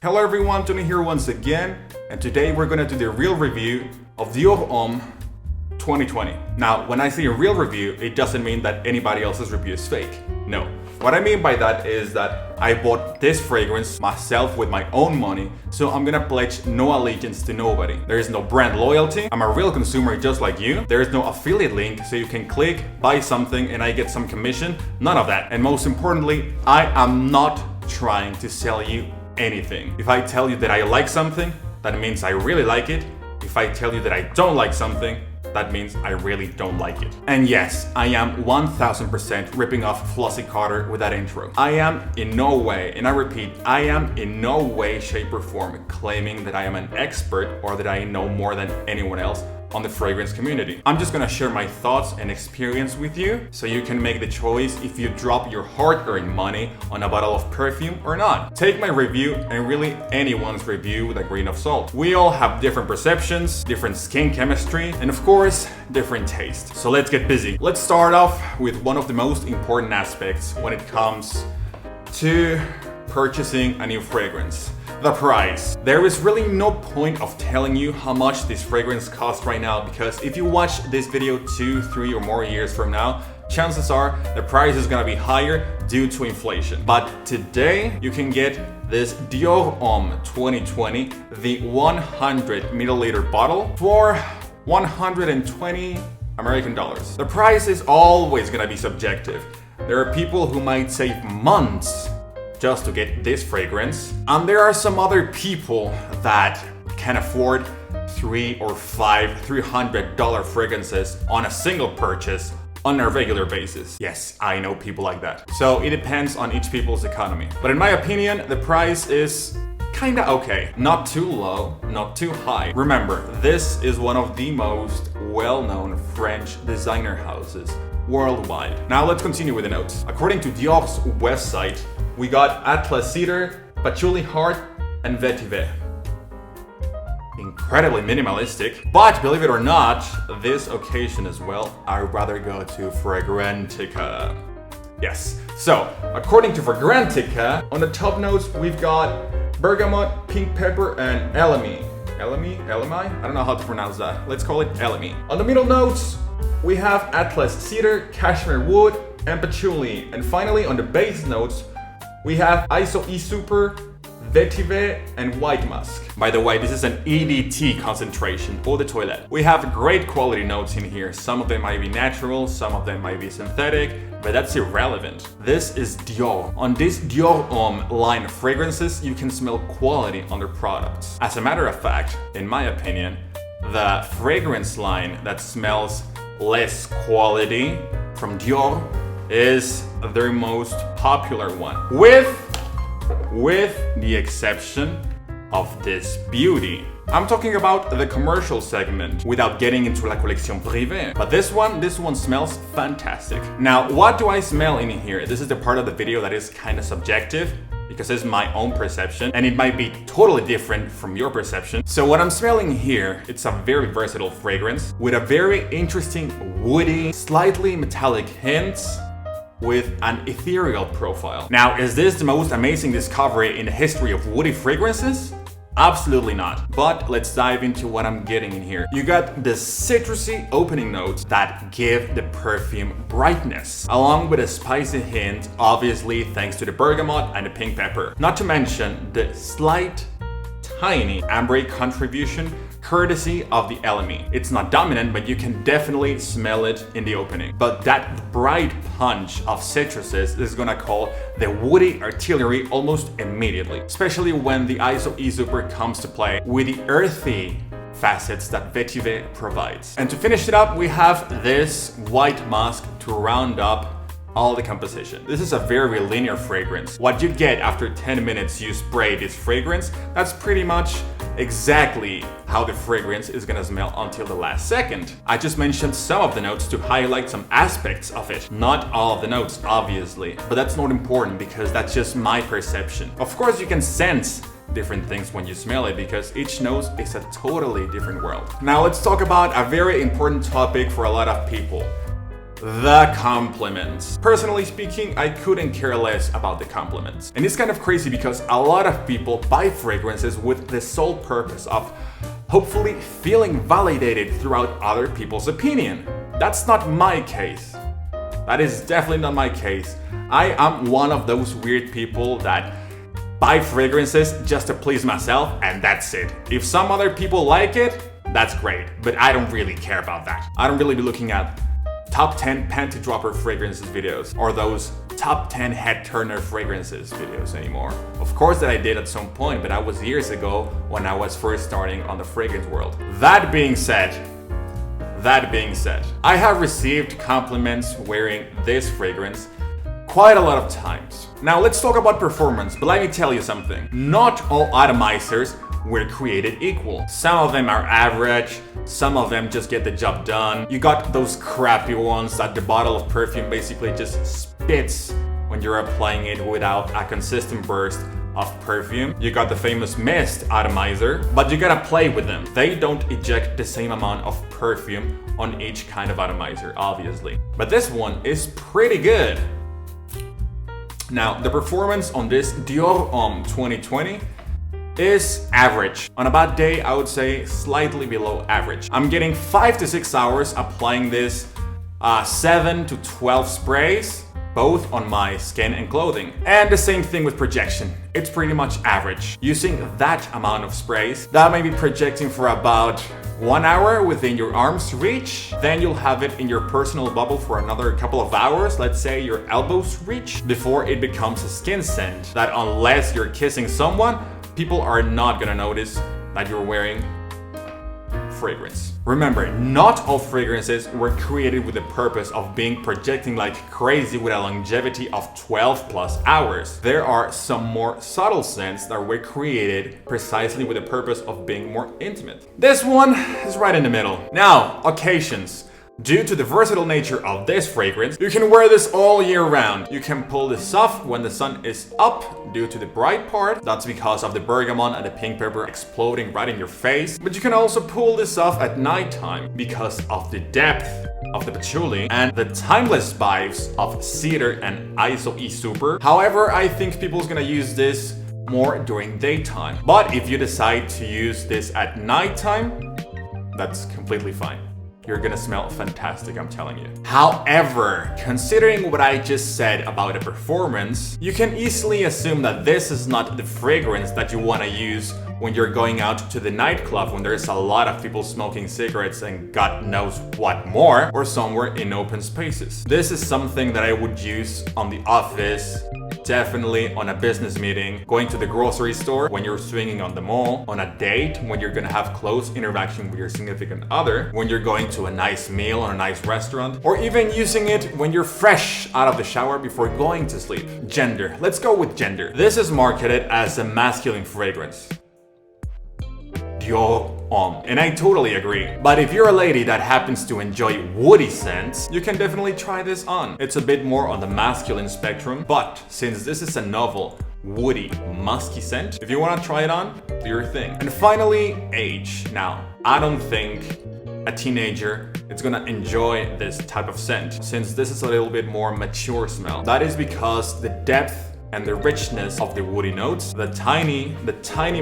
Hello everyone, Tony here once again, and today we're gonna do the real review of Dior Homme 2020. Now, when I say a real review, it doesn't mean that anybody else's review is fake. No. What I mean by that is that I bought this fragrance myself with my own money, so I'm gonna pledge no allegiance to nobody. There is no brand loyalty. I'm a real consumer just like you. There is no affiliate link, so you can click, buy something, and I get some commission. None of that. And most importantly, I am not trying to sell you anything. If I tell you that I like something, that means I really like it. If I tell you that I don't like something, that means I really don't like it. And yes, I am 1000% ripping off Flossie Carter with that intro. I am in no way, and I repeat, I am in no way, shape or form claiming that I am an expert or that I know more than anyone else on the fragrance community. I'm just gonna share my thoughts and experience with you so you can make the choice if you drop your hard-earned money on a bottle of perfume or not. Take my review and really anyone's review with a grain of salt. We all have different perceptions, different skin chemistry, and of course, different taste. So let's get busy. Let's start off with one of the most important aspects when it comes to purchasing a new fragrance. The price. There is really no point of telling you how much this fragrance costs right now, because if you watch this video 2, 3 or more years from now, chances are the price is gonna be higher due to inflation. But today you can get this Dior Homme 2020, the 100 milliliter bottle for 120 American dollars. The price is always gonna be subjective. There are people who might save months just to get this fragrance. And there are some other people that can afford $300 or $300 fragrances on a single purchase on a regular basis. Yes, I know people like that. So it depends on each people's economy. But in my opinion, the price is kinda okay. Not too low, not too high. Remember, this is one of the most well-known French designer houses worldwide. Now let's continue with the notes. According to Dior's website, we got Atlas Cedar, Patchouli Heart, and Vetiver. Incredibly minimalistic, but believe it or not, this occasion as well, I'd rather go to Fragrantica. Yes, so according to Fragrantica, on the top notes we've got bergamot, pink pepper, and elemi. Elemi? I don't know how to pronounce that. Let's call it elemi. On the middle notes, we have Atlas Cedar, Cashmere Wood, and Patchouli. And finally, on the base notes, we have ISO E-Super, Vetiver, and White Musk. By the way, this is an EDT concentration for the toilet. We have great quality notes in here. Some of them might be natural, some of them might be synthetic, but that's irrelevant. This is Dior. On this Dior Homme line of fragrances, you can smell quality on their products. As a matter of fact, in my opinion, the fragrance line that smells less quality from Dior is their most popular one, with the exception of this beauty. I'm talking about the commercial segment without getting into la collection privée. But this one smells fantastic. Now, what do I smell in here? This is the part of the video that is kind of subjective, because it's my own perception and it might be totally different from your perception. So what I'm smelling here, it's a very versatile fragrance with a very interesting woody, slightly metallic hints with an ethereal profile. Now, is this the most amazing discovery in the history of woody fragrances? Absolutely not. But let's dive into what I'm getting in here. You got the citrusy opening notes that give the perfume brightness, along with a spicy hint, obviously thanks to the bergamot and the pink pepper. Not to mention the slight, tiny amber contribution courtesy of the elemi. It's not dominant, but you can definitely smell it in the opening. But that bright punch of citruses is gonna call the woody artillery almost immediately, especially when the ISO E-Super comes to play with the earthy facets that Vetiver provides. And to finish it up, we have this white musk to round up all the composition. This is a very linear fragrance. What you get after 10 minutes you spray this fragrance, that's pretty much exactly how the fragrance is gonna smell until the last second. I just mentioned some of the notes to highlight some aspects of it. Not all of the notes, obviously, but that's not important because that's just my perception. Of course, you can sense different things when you smell it because each nose is a totally different world. Now let's talk about a very important topic for a lot of people. the compliments. Personally speaking, I couldn't care less about the compliments. And it's kind of crazy because a lot of people buy fragrances with the sole purpose of hopefully feeling validated throughout other people's opinion. That's not my case. That is definitely not my case. I am one of those weird people that buy fragrances just to please myself, and that's it. If some other people like it, that's great, but I don't really care about that. I don't really be looking at top 10 panty dropper fragrances videos or those top 10 head turner fragrances videos anymore. Of course that I did at some point, but that was years ago when I was first starting on the fragrance world. That being said, I have received compliments wearing this fragrance quite a lot of times. Now let's talk about performance, but let me tell you something. Not all atomizers were created equal. Some of them are average, some of them just get the job done. You got those crappy ones that the bottle of perfume basically just spits when you're applying it without a consistent burst of perfume. You got the famous mist atomizer, but you gotta play with them. They don't eject the same amount of perfume on each kind of atomizer, obviously. But this one is pretty good. Now, the performance on this Dior Homme 2020 is average. On a bad day, I would say slightly below average. I'm getting 5 to 6 hours applying this 7 to 12 sprays, both on my skin and clothing. And the same thing with projection. It's pretty much average. Using that amount of sprays, that may be projecting for about 1 hour within your arm's reach. Then you'll have it in your personal bubble for another couple of hours, let's say your elbow's reach, before it becomes a skin scent that, unless you're kissing someone, people are not gonna notice that you're wearing fragrance. Remember, not all fragrances were created with the purpose of being projecting like crazy with a longevity of 12 plus hours. There are some more subtle scents that were created precisely with the purpose of being more intimate. This one is right in the middle. Now, occasions. Due to the versatile nature of this fragrance, you can wear this all year round. You can pull this off when the sun is up due to the bright part. That's because of the bergamot and the pink pepper exploding right in your face. But you can also pull this off at nighttime because of the depth of the patchouli and the timeless vibes of cedar and iso-e super. However, I think people's gonna use this more during daytime. But if you decide to use this at nighttime, that's completely fine. You're gonna smell fantastic, I'm telling you. However, considering what I just said about the performance, you can easily assume that this is not the fragrance that you wanna use when you're going out to the nightclub when there's a lot of people smoking cigarettes and God knows what more, or somewhere in open spaces. This is something that I would use on the office, definitely on a business meeting, going to the grocery store, when you're swinging on the mall, on a date, when you're gonna have close interaction with your significant other, when you're going to a nice meal or a nice restaurant, or even using it when you're fresh out of the shower before going to sleep. Gender. Let's go with gender. This is marketed as a masculine fragrance. Dior Homme. And I totally agree. But if you're a lady that happens to enjoy woody scents, you can definitely try this on. It's a bit more on the masculine spectrum, but since this is a novel, woody, musky scent, if you want to try it on, do your thing. And finally, age. Now, I don't think a teenager is gonna enjoy this type of scent, since this is a little bit more mature smell. That is because the depth and the richness of the woody notes, the tiny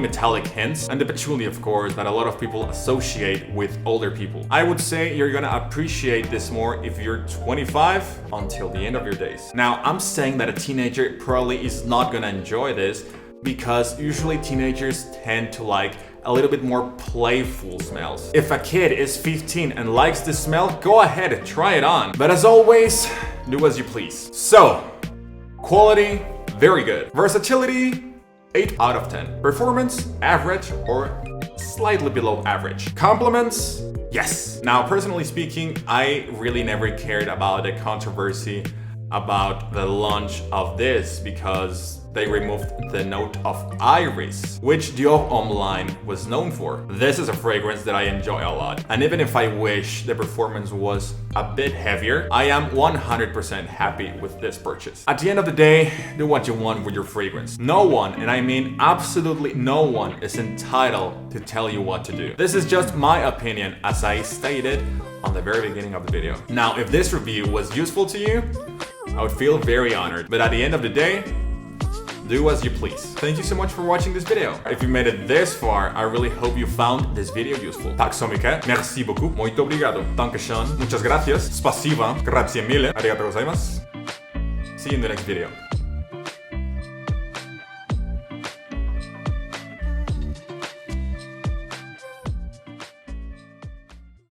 metallic hints, and the patchouli, of course, that a lot of people associate with older people. I would say you're gonna appreciate this more if you're 25 until the end of your days. Now, I'm saying that a teenager probably is not gonna enjoy this because usually teenagers tend to like a little bit more playful smells. If a kid is 15 and likes this smell, go ahead and try it on. But as always, do as you please. So, quality, very good. Versatility, 8 out of 10. Performance, average or slightly below average. Compliments, yes. Now, personally speaking, I really never cared about the controversy about the launch of this because they removed the note of iris, which Dior Homme line was known for. This is a fragrance that I enjoy a lot, and even if I wish the performance was a bit heavier, I am 100% happy with this purchase. At the end of the day, do what you want with your fragrance. No one, and I mean absolutely no one, is entitled to tell you what to do. This is just my opinion, as I stated on the very beginning of the video. Now, if this review was useful to you, I would feel very honored. But at the end of the day, do as you please. Thank you so much for watching this video. If you made it this far, I really hope you found this video useful. Tack så mycket. Merci beaucoup. Muito obrigado. Dankeschön. Muchas gracias. Spasiba. Grazie mille. Arigatou gozaimasu. See you in the next video.